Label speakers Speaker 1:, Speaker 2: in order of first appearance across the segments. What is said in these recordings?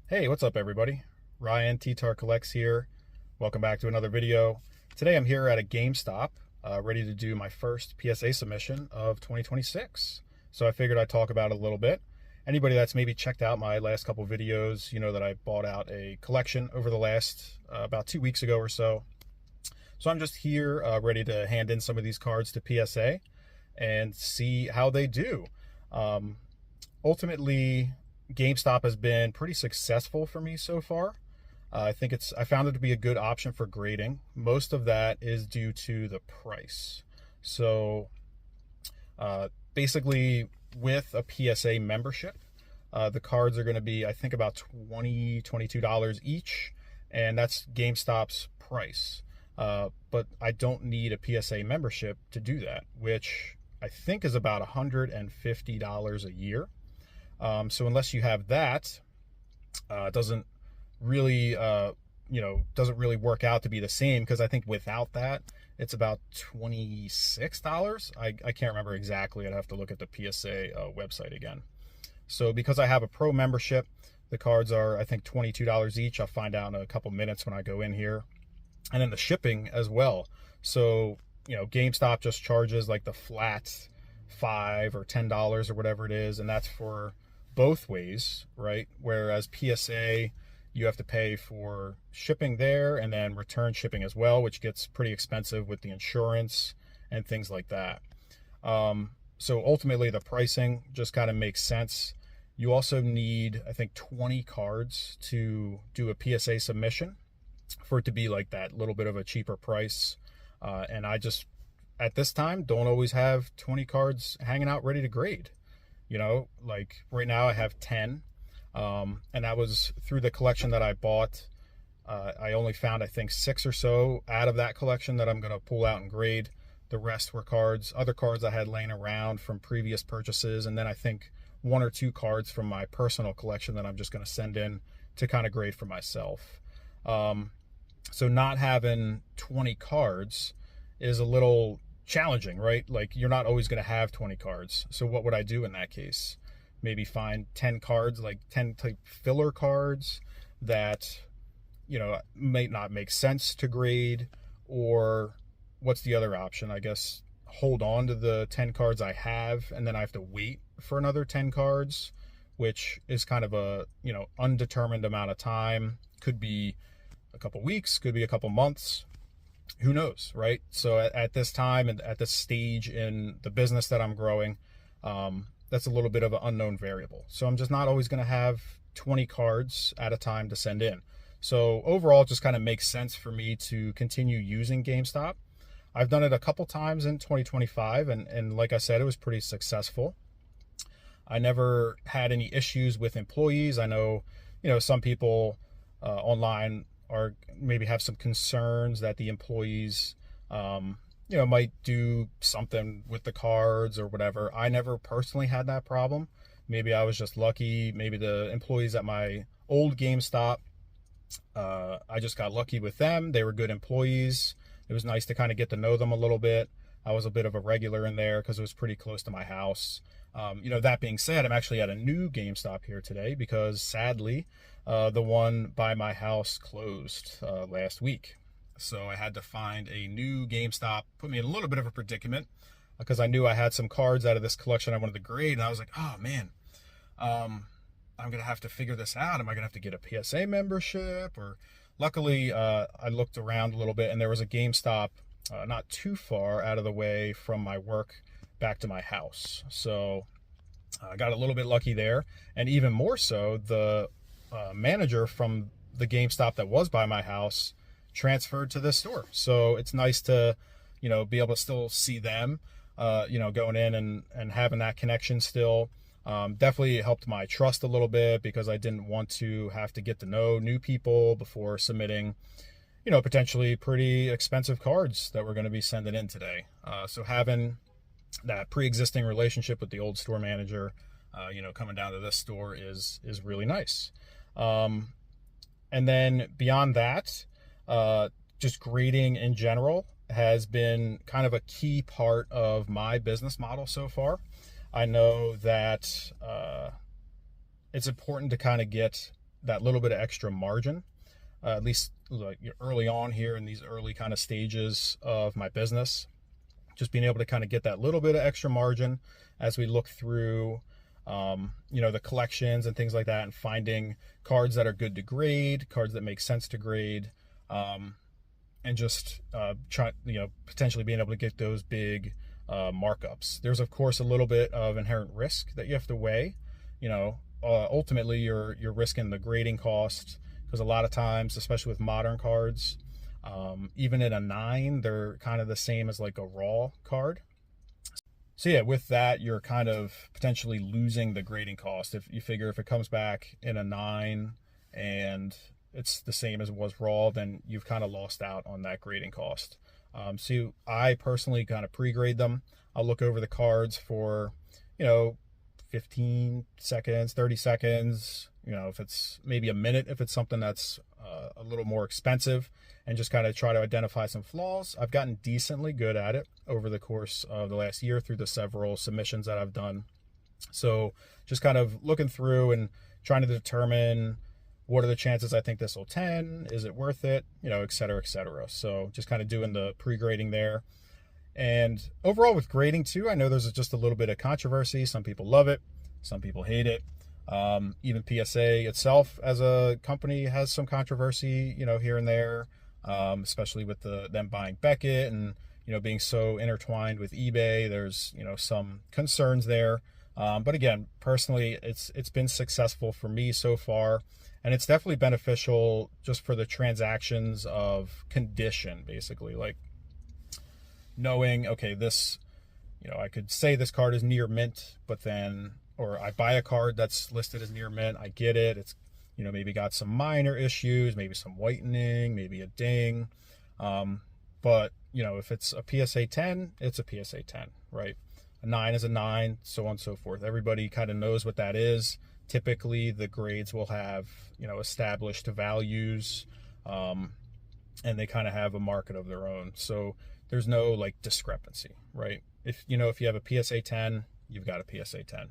Speaker 1: Hey, what's up everybody? Ryan T-Tar Collects here. Welcome back to another video. Today I'm here at a GameStop, ready to do my first PSA submission of 2026. So I figured I'd talk about it a little bit. Anybody that's maybe checked out my last couple videos, you know that I bought out a collection over the last about 2 weeks ago or so. So I'm just here ready to hand in some of these cards to PSA and see how they do. Ultimately, GameStop has been pretty successful for me so far. I found it to be a good option for grading. Most of that is due to the price. So basically, with a PSA membership, the cards are going to be, I think, about $22 each, and that's GameStop's price. But I don't need a PSA membership to do that, which I think is about $150 a year. So unless you have that, it doesn't really, doesn't really work out to be the same, because I think without that, it's about $26. I can't remember exactly. I'd have to look at the PSA website again. So because I have a pro membership, the cards are, I think, $22 each. I'll find out in a couple minutes when I go in here. And then the shipping as well. So, GameStop just charges like the flat $5 or $10 or whatever it is, and that's for both ways, right? Whereas PSA, you have to pay for shipping there and then return shipping as well, which gets pretty expensive with the insurance and things like that. So ultimately, the pricing just kind of makes sense. You also need, I think, 20 cards to do a PSA submission for it to be like that little bit of a cheaper price. And I just, at this time, don't always have 20 cards hanging out ready to grade. Like right now I have 10, and that was through the collection that I bought. I only found, I think, 6 or so out of that collection that I'm going to pull out and grade. The rest were other cards I had laying around from previous purchases, and then I think 1 or 2 cards from my personal collection that I'm just going to send in to kind of grade for myself. So not having 20 cards is a little challenging, right? Like, you're not always going to have 20 cards. So what would I do in that case? Maybe find 10 cards, like 10 type filler cards that, may not make sense to grade. Or what's the other option? I guess hold on to the 10 cards I have, and then I have to wait for another 10 cards, which is kind of a, undetermined amount of time. Could be a couple weeks, could be a couple months. Who knows, right? So at this time and at this stage in the business that I'm growing, that's a little bit of an unknown variable. So I'm just not always going to have 20 cards at a time to send in. So overall, it just kind of makes sense for me to continue using GameStop. I've done it a couple times in 2025, and like I said, it was pretty successful. I never had any issues with employees. I know, some people online or maybe have some concerns that the employees, might do something with the cards or whatever. I never personally had that problem. Maybe I was just lucky. Maybe the employees at my old GameStop, I just got lucky with them. They were good employees. It was nice to kind of get to know them a little bit. I was a bit of a regular in there because it was pretty close to my house. That being said, I'm actually at a new GameStop here today because sadly, the one by my house closed last week. So I had to find a new GameStop. Put me in a little bit of a predicament because I knew I had some cards out of this collection I wanted to grade, and I was like, oh man, I'm going to have to figure this out. Am I going to have to get a PSA membership? Or luckily, I looked around a little bit, and there was a GameStop not too far out of the way from my work back to my house. So I got a little bit lucky there. And even more so, the manager from the GameStop that was by my house transferred to this store. So it's nice to, be able to still see them, going in and having that connection still. Definitely helped my trust a little bit because I didn't want to have to get to know new people before submitting, potentially pretty expensive cards that we're going to be sending in today. So having that pre-existing relationship with the old store manager, coming down to this store is really nice. And then beyond that, just grading in general has been kind of a key part of my business model so far. I know that it's important to kind of get that little bit of extra margin, at least like early on here in these early kind of stages of my business. Just being able to kind of get that little bit of extra margin as we look through, the collections and things like that, and finding cards that are good to grade, cards that make sense to grade, and just potentially being able to get those big markups. There's of course a little bit of inherent risk that you have to weigh. Ultimately you're risking the grading cost, because a lot of times, especially with modern cards, even at a 9, they're kind of the same as like a raw card. So yeah, with that, you're kind of potentially losing the grading cost. If you figure if it comes back in a 9 and it's the same as it was raw, then you've kind of lost out on that grading cost. So I personally kind of pre-grade them. I'll look over the cards for, 15 seconds, 30 seconds, if it's maybe a minute, if it's something that's a little more expensive, and just kind of try to identify some flaws. I've gotten decently good at it over the course of the last year through the several submissions that I've done. So just kind of looking through and trying to determine what are the chances I think this will 10, is it worth it, et cetera, et cetera. So just kind of doing the pre-grading there. And overall with grading too, I know there's just a little bit of controversy. Some people love it, some people hate it. Even PSA itself as a company has some controversy, here and there, especially with them buying Beckett and, being so intertwined with eBay. There's, some concerns there. But again, personally, it's been successful for me so far, and it's definitely beneficial just for the transactions of condition, basically, like knowing, okay, this, I could say this card is near mint, but then, or I buy a card that's listed as near mint, I get it, it's, maybe got some minor issues, maybe some whitening, maybe a ding. But, if it's a PSA 10, it's a PSA 10, right? A 9 is a 9, so on and so forth. Everybody kind of knows what that is. Typically, the grades will have, established values, and they kind of have a market of their own. So there's no like discrepancy, right? If you have a PSA 10, you've got a PSA 10.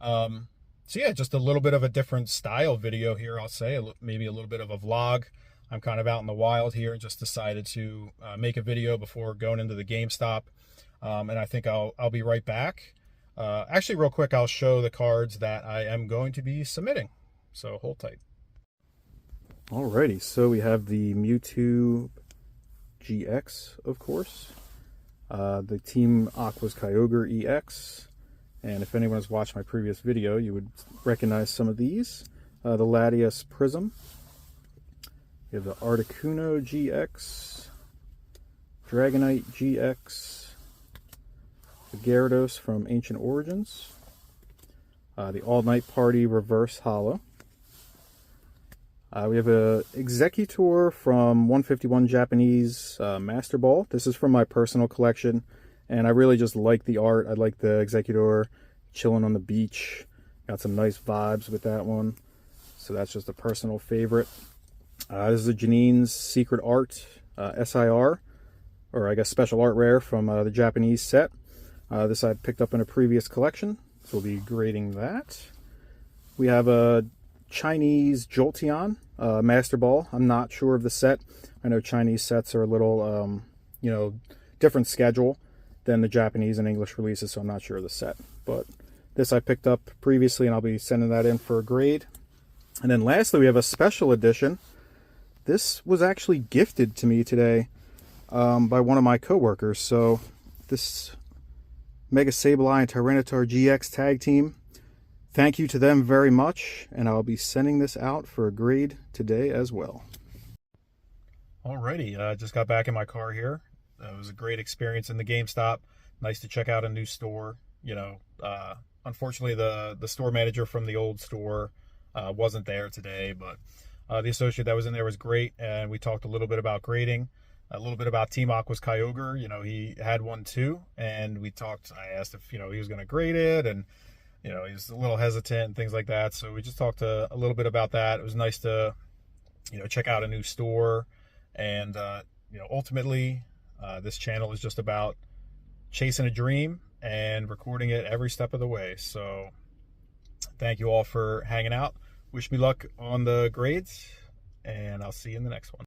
Speaker 1: So yeah, just a little bit of a different style video here, I'll say, maybe a little bit of a vlog. I'm kind of out in the wild here and just decided to make a video before going into the GameStop. And I think I'll be right back. Actually, real quick, I'll show the cards that I am going to be submitting. So hold tight. Alrighty, so we have the Mewtwo GX, of course. The Team Aqua's Kyogre EX. And if anyone has watched my previous video, you would recognize some of these. The Latias Prism. You have the Articuno GX. Dragonite GX. The Gyarados from Ancient Origins. The All Night Party Reverse Holo. We have a Executor from 151 Japanese Master Ball. This is from my personal collection, and I really just like the art. I like the Executor chilling on the beach. Got some nice vibes with that one. So that's just a personal favorite. This is a Janine's Secret Art SIR, or I guess Special Art Rare from the Japanese set. This I picked up in a previous collection, so we'll be grading that. We have a Chinese Jolteon Master Ball. I'm not sure of the set. I know Chinese sets are a little, different schedule than the Japanese and English releases, so I'm not sure of the set. But this I picked up previously, and I'll be sending that in for a grade. And then lastly, we have a special edition. This was actually gifted to me today by one of my coworkers. So this Mega Sableye and Tyranitar GX tag team, thank you to them very much, and I'll be sending this out for a grade today as well. Alrighty, just got back in my car here. It was a great experience in the GameStop. Nice to check out a new store. Unfortunately, the store manager from the old store wasn't there today, but the associate that was in there was great, and we talked a little bit about grading, a little bit about Team Aqua's Kyogre. He had one too, and we talked. I asked if he was going to grade it, and he was a little hesitant and things like that. So we just talked a little bit about that. It was nice to check out a new store, and ultimately this channel is just about chasing a dream and recording it every step of the way. So thank you all for hanging out. wish me luck on the grades, and I'll see you in the next one.